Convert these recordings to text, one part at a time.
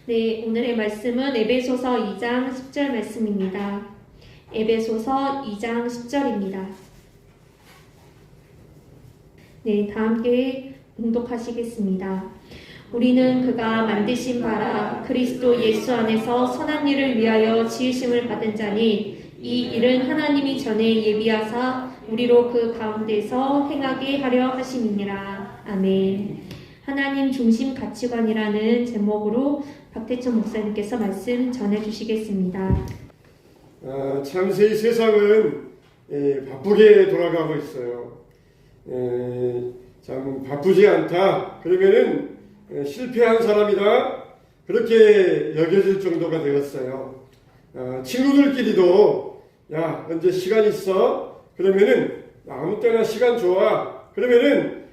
네, 오늘의 말씀은 에베소서 2장 10절 말씀입니다. 에베소서 2장 10절입니다. 네, 다 함께 봉독하시겠습니다. 우리는 그가 만드신 바라 그리스도 예수 안에서 선한 일을 위하여 지으심을 받은 자니 이 일은 하나님이 전에 예비하사 우리로 그 가운데서 행하게 하려 하심이니라. 아멘. 하나님 중심 가치관이라는 제목으로 박태천 목사님께서 말씀 전해주시겠습니다. 참새 이 세상은 바쁘게 돌아가고 있어요. 참 바쁘지 않다. 그러면은 실패한 사람이다. 그렇게 여겨질 정도가 되었어요. 친구들끼리도 야 언제 시간 있어? 그러면은 아무 때나 시간 좋아. 그러면은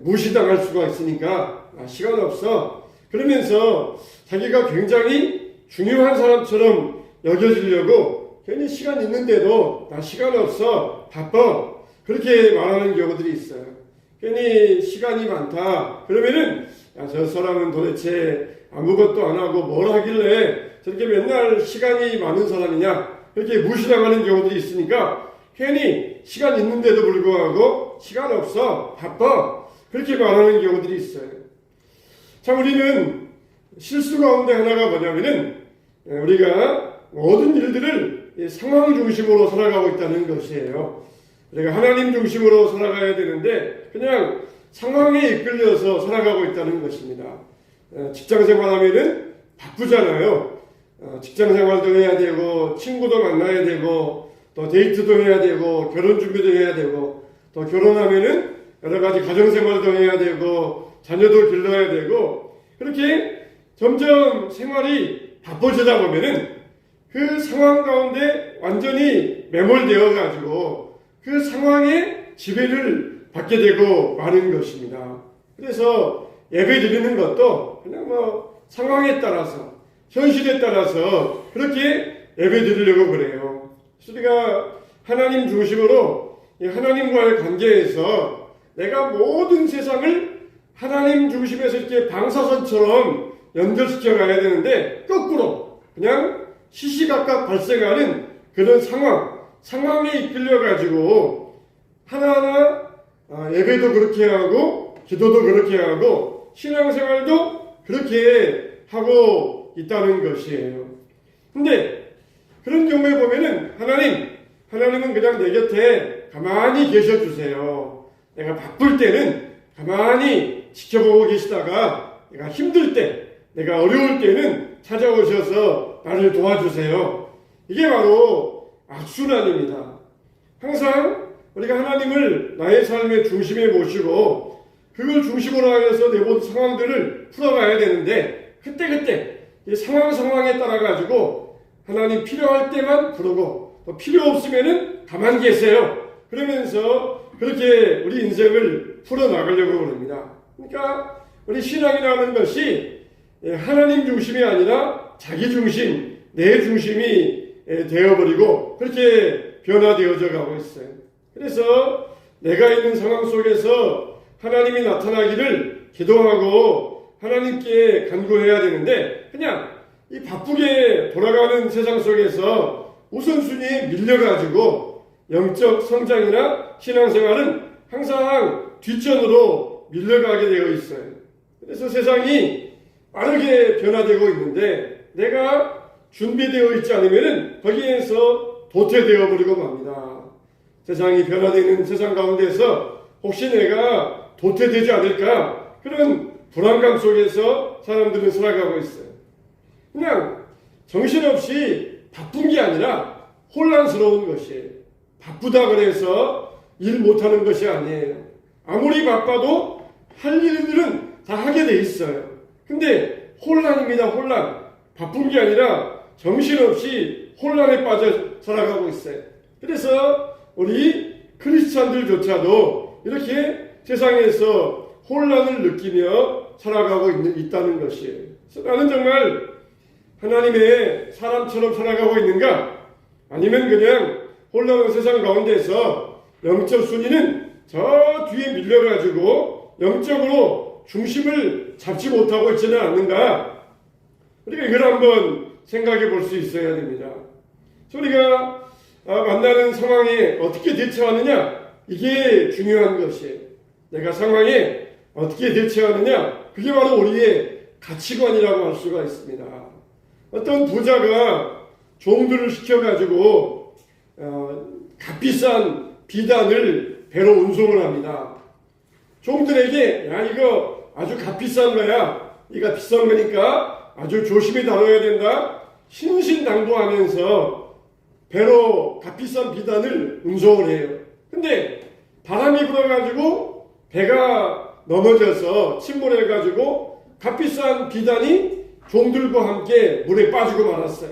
무시당할 수가 있으니까 시간 없어. 그러면서 자기가 굉장히 중요한 사람처럼 여겨지려고 괜히 시간 있는데도 나 시간 없어 바빠 그렇게 말하는 경우들이 있어요. 괜히 시간이 많다 그러면은 야, 저 사람은 도대체 아무것도 안 하고 뭘 하길래 저렇게 맨날 시간이 많은 사람이냐 그렇게 무시당하는 경우들이 있으니까 괜히 시간 있는데도 불구하고 시간 없어 바빠 그렇게 말하는 경우들이 있어요. 참 우리는 실수 가운데 하나가 뭐냐면은 우리가 모든 일들을 상황 중심으로 살아가고 있다는 것이에요. 우리가 하나님 중심으로 살아가야 되는데 그냥 상황에 이끌려서 살아가고 있다는 것입니다. 직장 생활하면은 바쁘잖아요. 직장 생활도 해야 되고 친구도 만나야 되고 또 데이트도 해야 되고 결혼 준비도 해야 되고 또 결혼하면은 여러 가지 가정 생활도 해야 되고 자녀도 길러야 되고 그렇게 점점 생활이 바빠지다 보면은 그 상황 가운데 완전히 매몰되어 가지고 그 상황에 지배를 받게 되고 마는 것입니다. 그래서 예배 드리는 것도 그냥 뭐 상황에 따라서 현실에 따라서 그렇게 예배 드리려고 그래요. 우리가 하나님 중심으로 하나님과의 관계에서 내가 모든 세상을 하나님 중심에서 이렇게 방사선처럼 연결시켜 가야 되는데 거꾸로 그냥 시시각각 발생하는 그런 상황에 이끌려 가지고 하나하나 예배도 그렇게 하고 기도도 그렇게 하고 신앙생활도 그렇게 하고 있다는 것이에요. 근데 그런 경우에 보면은 하나님은 그냥 내 곁에 가만히 계셔주세요. 내가 바쁠 때는 가만히 지켜보고 계시다가 내가 힘들 때 내가 어려울 때는 찾아오셔서 나를 도와주세요. 이게 바로 악순환입니다. 항상 우리가 하나님을 나의 삶의 중심에 모시고 그걸 중심으로 해서 내 모든 상황들을 풀어가야 되는데 그때 이 상황에 따라 가지고 하나님 필요할 때만 부르고 또 필요 없으면은 가만히 계세요. 그러면서 그렇게 우리 인생을 풀어나가려고 그럽니다. 그러니까 우리 신앙이라는 것이 하나님 중심이 아니라 자기 중심, 내 중심이 되어버리고 그렇게 변화되어져 가고 있어요. 그래서 내가 있는 상황 속에서 하나님이 나타나기를 기도하고 하나님께 간구해야 되는데 그냥 이 바쁘게 돌아가는 세상 속에서 우선순위에 밀려가지고 영적 성장이나 신앙생활은 항상 뒷전으로 밀려가게 되어 있어요. 그래서 세상이 빠르게 변화되고 있는데 내가 준비되어 있지 않으면 거기에서 도태되어 버리고 맙니다. 세상이 변화되는 세상 가운데서 혹시 내가 도태되지 않을까 그런 불안감 속에서 사람들은 살아가고 있어요. 그냥 정신없이 바쁜 게 아니라 혼란스러운 것이에요. 바쁘다 그래서 일 못하는 것이 아니에요. 아무리 바빠도 할 일들은 다 하게 돼 있어요. 근데 혼란입니다. 혼란. 바쁜 게 아니라 정신없이 혼란에 빠져 살아가고 있어요. 그래서 우리 크리스찬들조차도 이렇게 세상에서 혼란을 느끼며 살아가고 있다는 것이에요. 그래서 나는 정말 하나님의 사람처럼 살아가고 있는가? 아니면 그냥 혼란한 세상 가운데서 영적 순위는 저 뒤에 밀려가지고 영적으로 중심을 잡지 못하고 있지는 않는가? 우리가 이걸 한번 생각해 볼 수 있어야 됩니다. 우리가 만나는 상황에 어떻게 대처하느냐, 이게 중요한 것이에요. 내가 상황에 어떻게 대처하느냐, 그게 바로 우리의 가치관이라고 할 수가 있습니다. 어떤 부자가 종들을 시켜가지고 값비싼 비단을 배로 운송을 합니다. 종들에게 야, 이거 아주 값비싼 거야, 이거 비싼 거니까 아주 조심히 다뤄야 된다, 신신당부하면서 배로 값비싼 비단을 운송을 해요. 근데 바람이 불어가지고 배가 넘어져서 침몰해가지고 값비싼 비단이 종들과 함께 물에 빠지고 말았어요.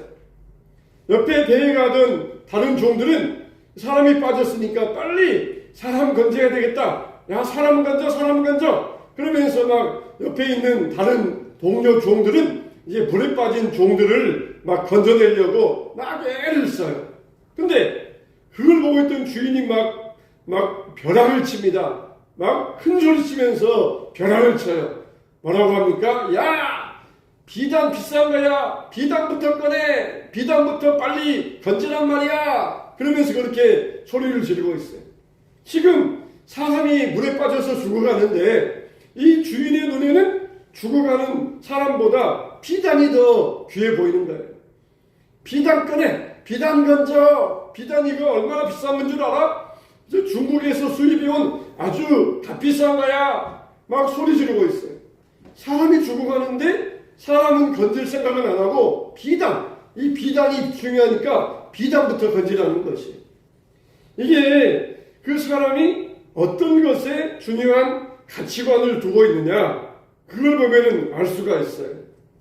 옆에 배에 가던 다른 종들은 사람이 빠졌으니까 빨리 사람 건져야 되겠다, 야 사람 건져 사람 건져, 그러면서 막 옆에 있는 다른 동료 종들은 이제 물에 빠진 종들을 막 건져내려고 막 애를 써요. 근데 그걸 보고 있던 주인이 막 벼락을 칩니다. 막 큰 소리 치면서 벼락을 쳐요. 뭐라고 합니까? 야, 비단 비싼 거야, 비단부터 꺼내, 비단부터 빨리 건지란 말이야, 그러면서 그렇게 소리를 지르고 있어요. 지금 사람이 물에 빠져서 죽어가는데 이 주인의 눈에는 죽어가는 사람보다 비단이 더 귀해 보이는 거예요. 비단 꺼내, 비단 건져, 비단 이거 얼마나 비싼 건 줄 알아? 중국에서 수입해온 아주 값비싼 거야, 막 소리 지르고 있어요. 사람이 죽어가는데 사람은 건질 생각은 안 하고 비단, 이 비단이 중요하니까 비단부터 건지라는 것이. 이게 그 사람이 어떤 것에 중요한 가치관을 두고 있느냐, 그걸 보면은 알 수가 있어요.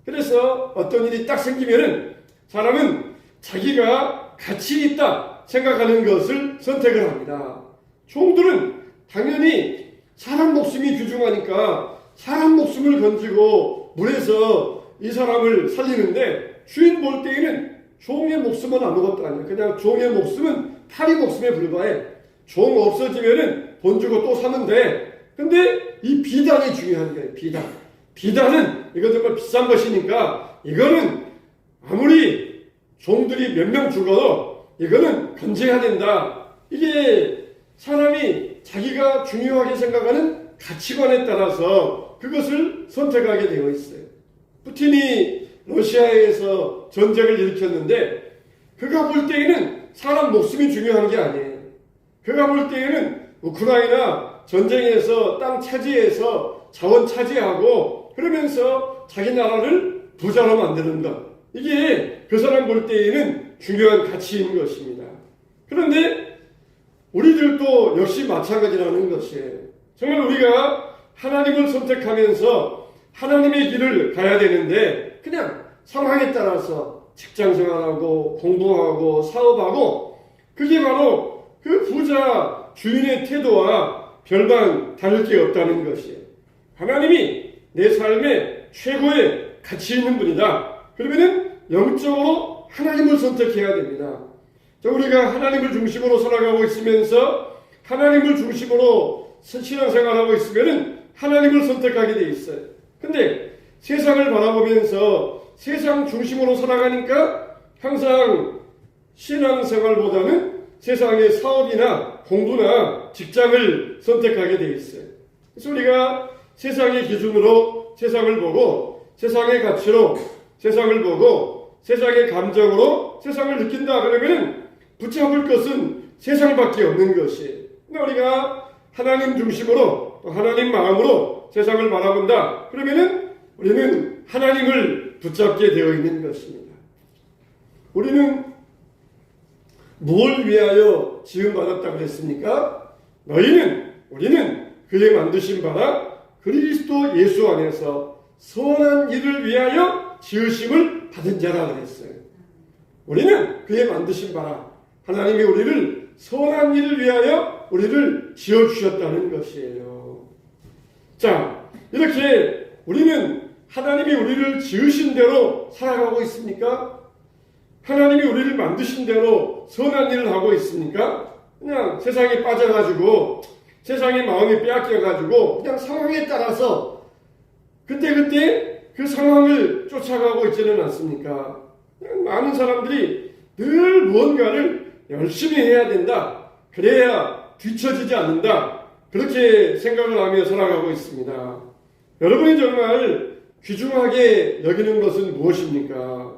그래서 어떤 일이 딱 생기면은 사람은 자기가 가치 있다 생각하는 것을 선택을 합니다. 종들은 당연히 사람 목숨이 귀중하니까 사람 목숨을 건지고 물에서 이 사람을 살리는데, 주인 볼 때에는 종의 목숨은 아무것도 아니야. 그냥 종의 목숨은 파리 목숨에 불과해. 종 없어지면은 돈 주고 또 사면 돼. 근데 이 비단이 중요한 거예요. 비단은 이거 정말 비싼 것이니까 이거는 아무리 종들이 몇 명 죽어도 이거는 건져야 된다. 이게 사람이 자기가 중요하게 생각하는 가치관에 따라서 그것을 선택하게 되어 있어요. 푸틴이 러시아에서 전쟁을 일으켰는데 그가 볼 때에는 사람 목숨이 중요한 게 아니에요. 그가 볼 때에는 우크라이나 전쟁에서 땅 차지해서 자원 차지하고 그러면서 자기 나라를 부자로 만드는 것, 이게 그 사람 볼 때에는 중요한 가치인 것입니다. 그런데 우리들도 역시 마찬가지라는 것이에요. 정말 우리가 하나님을 선택하면서 하나님의 길을 가야 되는데 그냥 상황에 따라서 직장생활하고 공부하고 사업하고, 그게 바로 그 부자 주인의 태도와 별반 다를 게 없다는 것이에요. 하나님이 내 삶에 최고의 가치 있는 분이다. 그러면은 영적으로 하나님을 선택해야 됩니다. 우리가 하나님을 중심으로 살아가고 있으면서 하나님을 중심으로 신앙생활하고 있으면은 하나님을 선택하게 돼 있어요. 근데 세상을 바라보면서 세상 중심으로 살아가니까 항상 신앙생활보다는 세상의 사업이나 공부나 직장을 선택하게 돼 있어요. 그래서 우리가 세상의 기준으로 세상을 보고 세상의 가치로 세상을 보고 세상의 감정으로 세상을 느낀다 그러면 붙잡을 것은 세상밖에 없는 것이에요. 근데 우리가 하나님 중심으로 또 하나님 마음으로 세상을 바라본다 그러면은 우리는 하나님을 붙잡게 되어 있는 것입니다. 우리는 무엇을 위하여 지음받았다고 했습니까? 우리는 그의 만드신 바라 그리스도 예수 안에서 선한 일을 위하여 지으심을 받은 자라 그랬어요. 우리는 그의 만드신 바라, 하나님이 우리를 선한 일을 위하여 우리를 지어주셨다는 것이에요. 자, 이렇게 우리는 하나님이 우리를 지으신 대로 살아가고 있습니까? 하나님이 우리를 만드신 대로 선한 일을 하고 있습니까? 그냥 세상에 빠져가지고 세상의 마음이 빼앗겨가지고 그냥 상황에 따라서 그때 그 상황을 쫓아가고 있지는 않습니까? 많은 사람들이 늘 무언가를 열심히 해야 된다. 그래야 뒤처지지 않는다. 그렇게 생각을 하며 살아가고 있습니다. 여러분이 정말 귀중하게 여기는 것은 무엇입니까?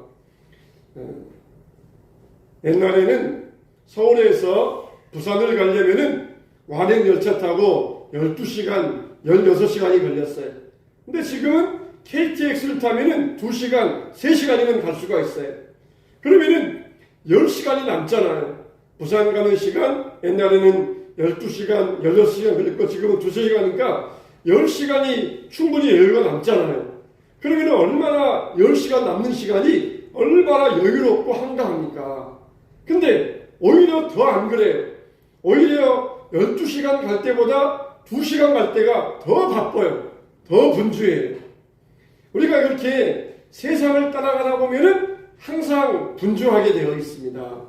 옛날에는 서울에서 부산을 가려면은 완행 열차 타고 12시간, 16시간이 걸렸어요. 근데 지금은 KTX를 타면은 2시간, 3시간이면 갈 수가 있어요. 그러면은 10시간이 남잖아요. 부산 가는 시간, 옛날에는 12시간, 16시간 걸렸고 지금은 2-3시간이니까 10시간이 충분히 여유가 남잖아요. 그러면 얼마나 10시간 남는 시간이 얼마나 여유롭고 한가합니까? 근데 오히려 더 안 그래요. 오히려 12시간 갈 때보다 2시간 갈 때가 더 바빠요. 더 분주해요. 우리가 이렇게 세상을 따라가다 보면은 항상 분주하게 되어 있습니다.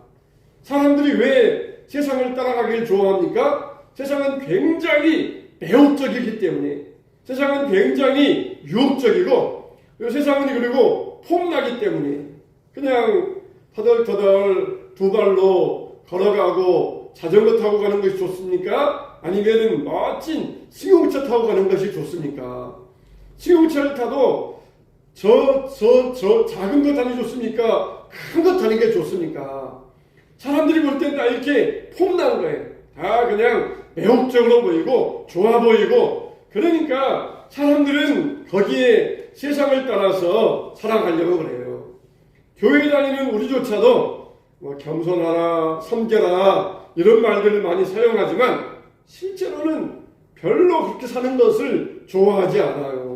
사람들이 왜 세상을 따라가길 좋아합니까? 세상은 굉장히 매혹적이기 때문에, 세상은 굉장히 유혹적이고, 세상은 그리고 폼나기 때문에 그냥 터덜터덜 두 발로 걸어가고 자전거 타고 가는 것이 좋습니까? 아니면 멋진 승용차 타고 가는 것이 좋습니까? 승용차를 타도 저 작은 거 타는 게 좋습니까? 큰 거 타는 게 좋습니까? 사람들이 볼 땐 다 이렇게 폼난 거예요. 다 그냥 매혹적으로 보이고 좋아 보이고, 그러니까 사람들은 거기에 세상을 따라서 살아가려고 그래요. 교회 다니는 우리조차도 뭐 겸손하라, 섬겨라 이런 말들을 많이 사용하지만 실제로는 별로 그렇게 사는 것을 좋아하지 않아요.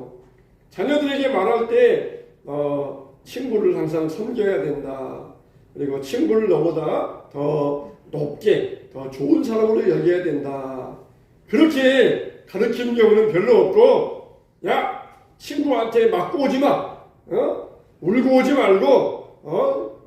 자녀들에게 말할 때 친구를 항상 섬겨야 된다. 그리고 친구를 너보다 더 높게, 더 좋은 사람으로 여겨야 된다. 그렇게 가르치는 경우는 별로 없고, 야, 친구한테 맞고 오지 마. 울고 오지 말고,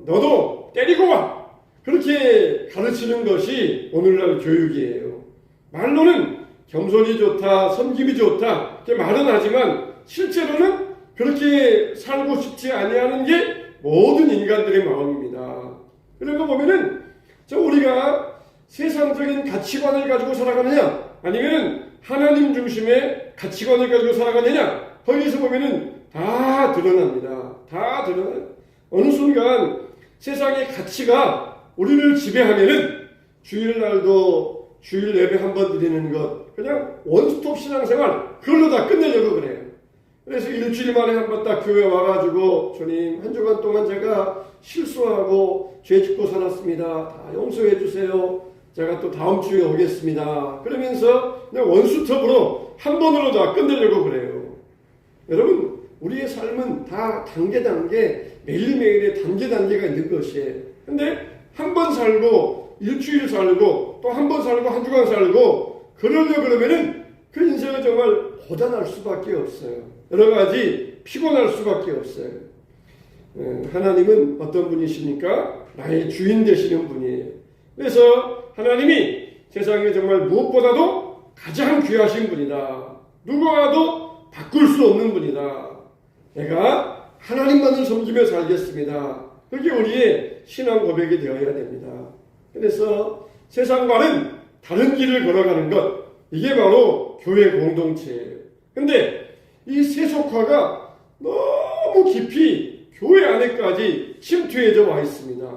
너도 때리고 와. 그렇게 가르치는 것이 오늘날 교육이에요. 말로는 겸손이 좋다, 섬김이 좋다, 이렇게 말은 하지만 실제로는 그렇게 살고 싶지 아니하는 게 모든 인간들의 마음입니다. 그런 거 보면은 우리가 세상적인 가치관을 가지고 살아가느냐, 아니면 하나님 중심의 가치관을 가지고 살아가느냐, 거기서 보면은 다 드러납니다. 다 드러나요. 어느 순간 세상의 가치가 우리를 지배하면은 주일날도 주일 예배 한 번 드리는 것, 그냥 원스톱 신앙생활 그걸로 다 끝내려고 그래요. 그래서 일주일 만에 한 번 딱 교회 와가지고, 주님 한 주간 동안 제가 실수하고 죄 짓고 살았습니다. 다 용서해 주세요. 제가 또 다음 주에 오겠습니다. 그러면서 그냥 원스톱으로 한 번으로 다 끝내려고 그래요. 여러분, 우리의 삶은 다 단계 매일매일의 단계가 있는 것이에요. 근데 한 번 살고 일주일 살고 또 한 번 살고 한 주간 살고 그러려고 그러면은 그 인생은 정말 고단할 수밖에 없어요. 여러 가지 피곤할 수밖에 없어요. 하나님은 어떤 분이십니까? 나의 주인 되시는 분이에요. 그래서 하나님이 세상에 정말 무엇보다도 가장 귀하신 분이다. 누구와도 바꿀 수 없는 분이다. 내가 하나님만을 섬기며 살겠습니다. 그게 우리의 신앙 고백이 되어야 됩니다. 그래서 세상과는 다른 길을 걸어가는 것, 이게 바로 교회 공동체예요. 근데 이 세속화가 너무 깊이 교회 안에까지 침투해져 와 있습니다.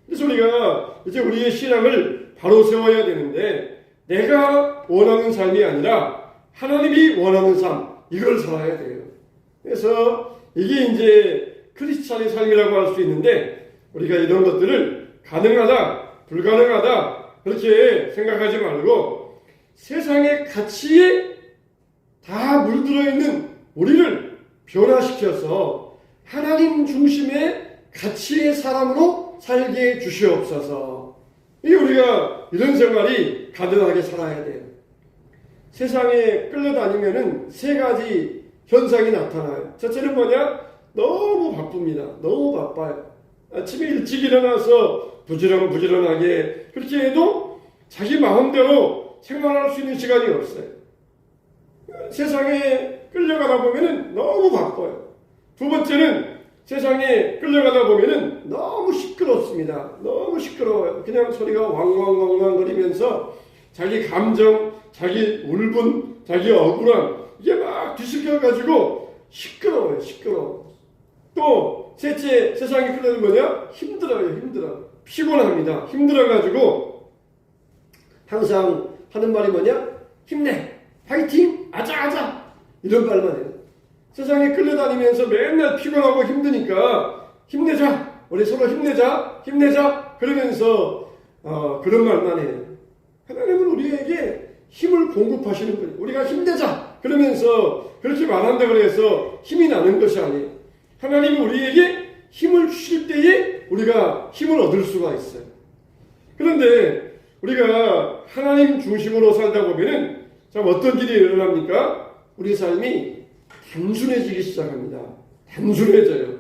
그래서 우리가 이제 우리의 신앙을 바로 세워야 되는데, 내가 원하는 삶이 아니라 하나님이 원하는 삶, 이걸 살아야 돼요. 그래서 이게 이제 크리스찬의 삶이라고 할 수 있는데, 우리가 이런 것들을 가능하다, 불가능하다 그렇게 생각하지 말고 세상의 가치에 다 물들어 있는 우리를 변화시켜서 하나님 중심의 가치의 사람으로 살게 해 주시옵소서. 이 우리가 이런 생활이 가능하게 살아야 돼요. 세상에 끌려다니면은 세 가지 현상이 나타나요. 첫째는 뭐냐? 너무 바쁩니다. 너무 바빠요. 아침에 일찍 일어나서 부지런하게 그렇게 해도 자기 마음대로 생활할 수 있는 시간이 없어요. 세상에 끌려가다 보면은 너무 바빠요. 두 번째는 세상에 끌려가다 보면은 너무 시끄럽습니다. 너무 시끄러워요. 그냥 소리가 왕왕왕왕 거리면서 자기 감정, 자기 울분, 자기 억울함 이게 막 뒤섞여가지고 시끄러워요. 시끄러워. 또 셋째 세상에 끌려는 뭐냐? 힘들어요. 피곤합니다. 힘들어가지고 항상 하는 말이 뭐냐? 힘내, 파이팅, 아자 이런 말만 해요. 세상에 끌려다니면서 맨날 피곤하고 힘드니까 힘내자, 우리 서로 힘내자 그러면서 그런 말만 해요. 하나님은 우리에게 힘을 공급하시는 분이에요. 우리가 힘내자 그러면서 그렇게 말한다고 해서 힘이 나는 것이 아니에요. 하나님이 우리에게 힘을 주실 때에 우리가 힘을 얻을 수가 있어요. 그런데 우리가 하나님 중심으로 살다 보면은 참 어떤 일이 일어납니까? 우리 삶이 단순해지기 시작합니다. 단순해져요.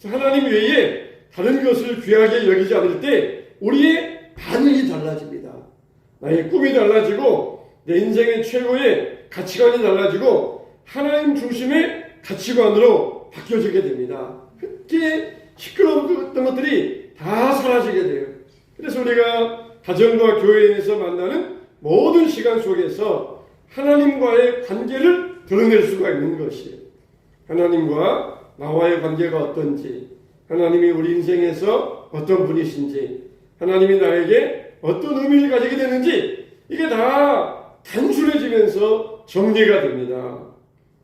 하나님 외에 다른 것을 귀하게 여기지 않을 때 우리의 반응이 달라집니다. 나의 꿈이 달라지고 내 인생의 최고의 가치관이 달라지고 하나님 중심의 가치관으로 바뀌어지게 됩니다. 그렇게 시끄러웠던 것들이 다 사라지게 돼요. 그래서 우리가 가정과 교회에서 만나는 모든 시간 속에서 하나님과의 관계를 드러낼 수가 있는 것이에요. 하나님과 나와의 관계가 어떤지, 하나님이 우리 인생에서 어떤 분이신지, 하나님이 나에게 어떤 의미를 가지게 되는지 이게 다 단순해지면서 정리가 됩니다.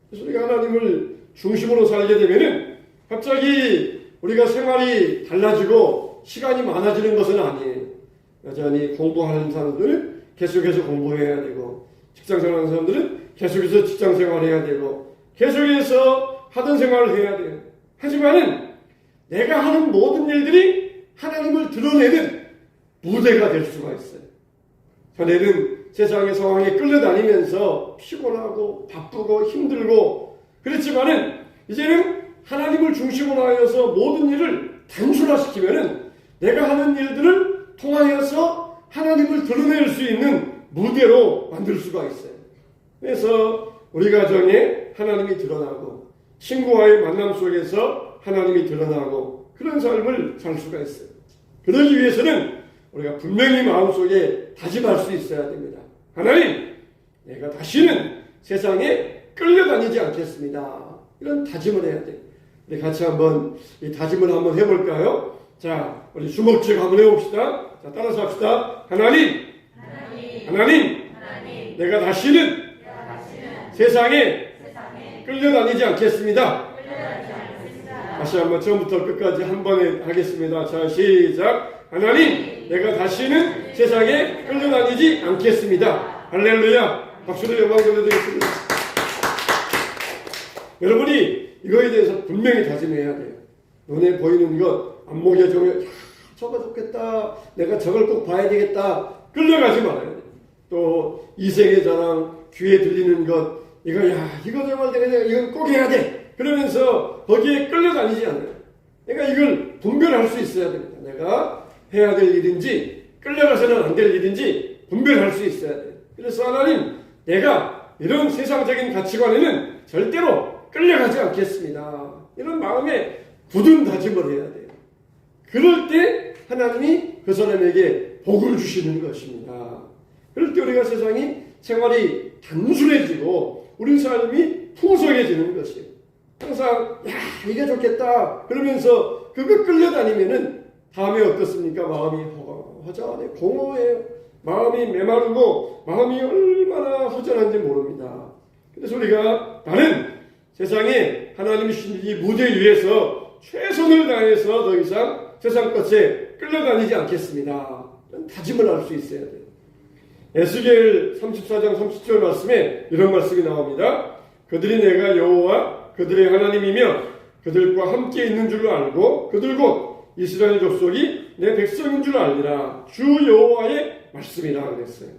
그래서 우리가 하나님을 중심으로 살게 되면은 갑자기 우리가 생활이 달라지고 시간이 많아지는 것은 아니에요. 여전히 공부하는 사람들은 계속해서 공부해야 되고, 직장생활하는 사람들은 계속해서 직장생활해야 되고, 계속해서 하던 생활을 해야 돼요. 하지만은 내가 하는 모든 일들이 하나님을 드러내는 무대가 될 수가 있어요. 전에는 세상의 상황에 끌려다니면서 피곤하고 바쁘고 힘들고 그렇지만은 이제는 하나님을 중심으로 하여서 모든 일을 단순화시키면은 내가 하는 일들을 통하여서 하나님을 드러낼 수 있는 무대로 만들 수가 있어요. 그래서 우리 가정에 하나님이 드러나고 친구와의 만남 속에서 하나님이 드러나고 그런 삶을 살 수가 있어요. 그러기 위해서는 우리가 분명히 마음속에 다짐할 수 있어야 됩니다. 하나님, 내가 다시는 세상에 끌려다니지 않겠습니다. 이런 다짐을 해야 돼요. 우리 같이 한번 이 다짐을 한번 해볼까요? 자, 우리 주먹질 한번 해봅시다. 자, 따라서 합시다. 하나님, 내가 다시는 세상에 끌려다니지 않겠습니다. 다시 한번 처음부터 끝까지 한 번에 하겠습니다. 자, 시작. 하나님, 내가 다시는 세상에 끌려다니지 않겠습니다. 할렐루야. 박수로 영광 돌려드리겠습니다. 여러분이 이거에 대해서 분명히 다짐해야 돼요. 눈에 보이는 것, 안목에 정해, 저거 좋겠다. 내가 저걸 꼭 봐야 되겠다. 끌려가지 말아야 돼요. 또 이생의 자랑, 귀에 들리는 것, 이거 정말 내가 이건 꼭 해야 돼. 그러면서 거기에 끌려다니지 않아요. 내가 이걸 분별할 수 있어야 됩니다. 내가 해야 될 일인지 끌려가서는 안 될 일인지 분별할 수 있어야 돼요. 그래서 하나님, 내가 이런 세상적인 가치관에는 절대로 끌려가지 않겠습니다. 이런 마음에 굳은 다짐을 해야 돼요. 그럴 때 하나님이 그 사람에게 복을 주시는 것입니다. 그럴 때 우리가 생활이 단순해지고 우리 삶이 풍성해지는 것이에요. 항상 이게 좋겠다 그러면서 그거 끌려다니면은 다음에 어떻습니까? 마음이 허전해, 공허해요. 마음이 메마르고 마음이 얼마나 허전한지 모릅니다. 그래서 우리가 나는 세상에 하나님이 주신 이 무대 위에서 최선을 다해서 더 이상 세상 것에 끌려다니지 않겠습니다. 다짐을 할 수 있어야 돼요. 에스겔 34장 30절 말씀에 이런 말씀이 나옵니다. 그들이 내가 여호와 그들의 하나님이며 그들과 함께 있는 줄로 알고 그들 곧 이스라엘 족속이 내 백성인 줄 알리라. 주 여호와의 말씀이라 그랬어요.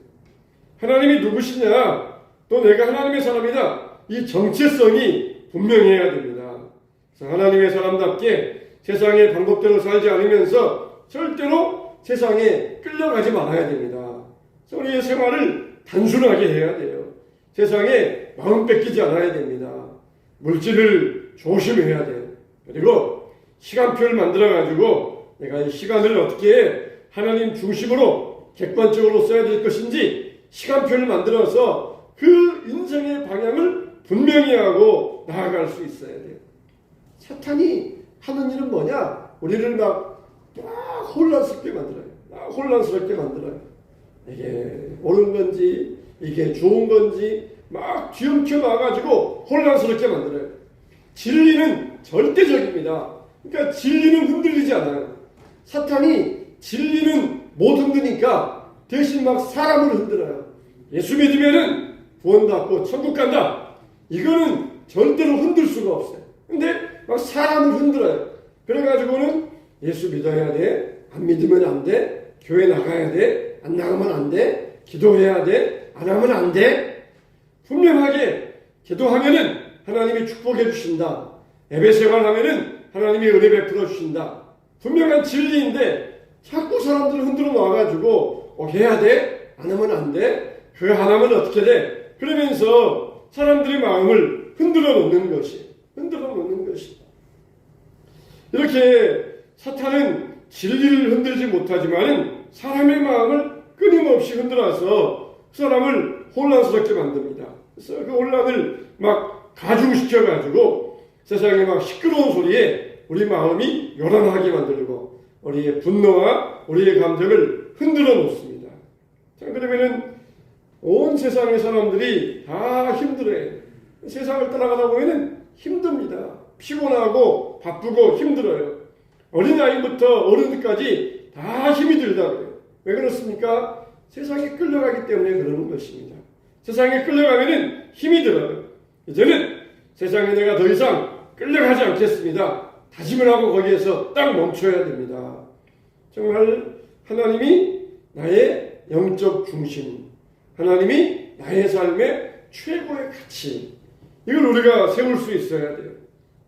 하나님이 누구시냐? 또 내가 하나님의 사람이다. 이 정체성이 분명해야 됩니다. 그래서 하나님의 사람답게 세상의 방법대로 살지 않으면서 절대로 세상에 끌려가지 말아야 됩니다. 우리의 생활을 단순하게 해야 돼요. 세상에 마음 뺏기지 않아야 됩니다. 물질을 조심해야 돼요. 그리고 시간표를 만들어가지고 내가 이 시간을 어떻게 하나님 중심으로 객관적으로 써야 될 것인지 시간표를 만들어서 그 인생의 방향을 분명히 하고 나아갈 수 있어야 돼요. 사탄이 하는 일은 뭐냐? 우리를 막 혼란스럽게 만들어요. 혼란스럽게 만들어요. 이게 옳은 건지 이게 좋은 건지 막 뒤엉켜 놔가지고 혼란스럽게 만들어요. 진리는 절대적입니다. 그러니까 진리는 흔들리지 않아요. 사탄이 진리는 못 흔드니까 대신 막 사람을 흔들어요. 예수 믿으면은 구원받고 천국 간다. 이거는 절대로 흔들 수가 없어요. 근데 막 사람을 흔들어요. 그래가지고는 예수 믿어야 돼. 안 믿으면 안 돼. 교회 나가야 돼. 안 나가면 안 돼. 기도해야 돼. 안 하면 안 돼. 분명하게 기도하면은 하나님이 축복해 주신다. 예배 생활하면은 하나님이 은혜 베풀어 주신다. 분명한 진리인데 자꾸 사람들을 흔들어 놔가지고 해야 돼? 안 하면 안 돼? 그거 안 하면 어떻게 돼? 그러면서 사람들의 마음을 흔들어 놓는 것이 이렇게 사탄은 진리를 흔들지 못하지만 사람의 마음을 끊임없이 흔들어서 그 사람을 혼란스럽게 만듭니다. 그래서 그 혼란을 막 가중시켜가지고 세상에 막 시끄러운 소리에 우리 마음이 요란하게 만들고 우리의 분노와 우리의 감정을 흔들어 놓습니다. 자, 그러면은 온 세상의 사람들이 다 힘들어요. 세상을 따라가다 보면은 힘듭니다. 피곤하고 바쁘고 힘들어요. 어린아이부터 어른까지 다 힘이 들다고요. 왜 그렇습니까? 세상에 끌려가기 때문에 그러는 것입니다. 세상에 끌려가면은 힘이 들어요. 이제는 세상에 내가 더 이상 끌려가지 않겠습니다. 다짐을 하고 거기에서 딱 멈춰야 됩니다. 정말 하나님이 나의 영적 중심, 하나님이 나의 삶의 최고의 가치, 이걸 우리가 세울 수 있어야 돼요.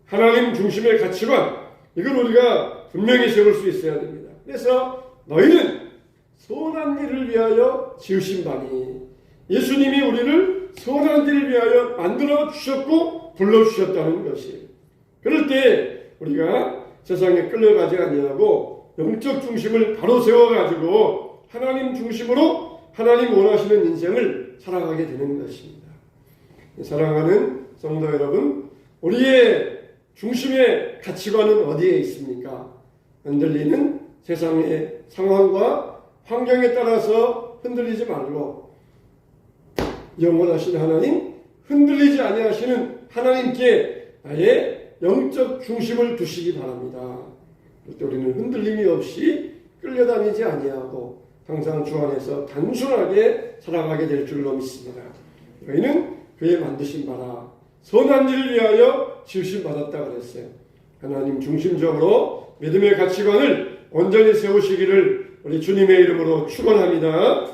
하나님 중심의 가치관, 이걸 우리가 분명히 세울 수 있어야 됩니다. 그래서 너희는 선한 일을 위하여 지으신 바니, 예수님이 우리를 선한 일을 위하여 만들어 주셨고 불러주셨다는 것이에요. 그럴 때 우리가 세상에 끌려가지 아니하고 영적 중심을 바로 세워가지고 하나님 중심으로 하나님 원하시는 인생을 살아가게 되는 것입니다. 사랑하는 성도 여러분, 우리의 중심의 가치관은 어디에 있습니까? 흔들리는 세상의 상황과 환경에 따라서 흔들리지 말고 영원하신 하나님, 흔들리지 아니하시는 하나님께 나의 영적 중심을 두시기 바랍니다. 그때 우리는 흔들림이 없이 끌려다니지 아니하고 항상 주 안에서 단순하게 살아가게 될 줄로 믿습니다. 저희는 그의 만드신 바라 선한 일을 위하여 지으심 받았다 그랬어요. 하나님 중심적으로 믿음의 가치관을 온전히 세우시기를 우리 주님의 이름으로 축원합니다.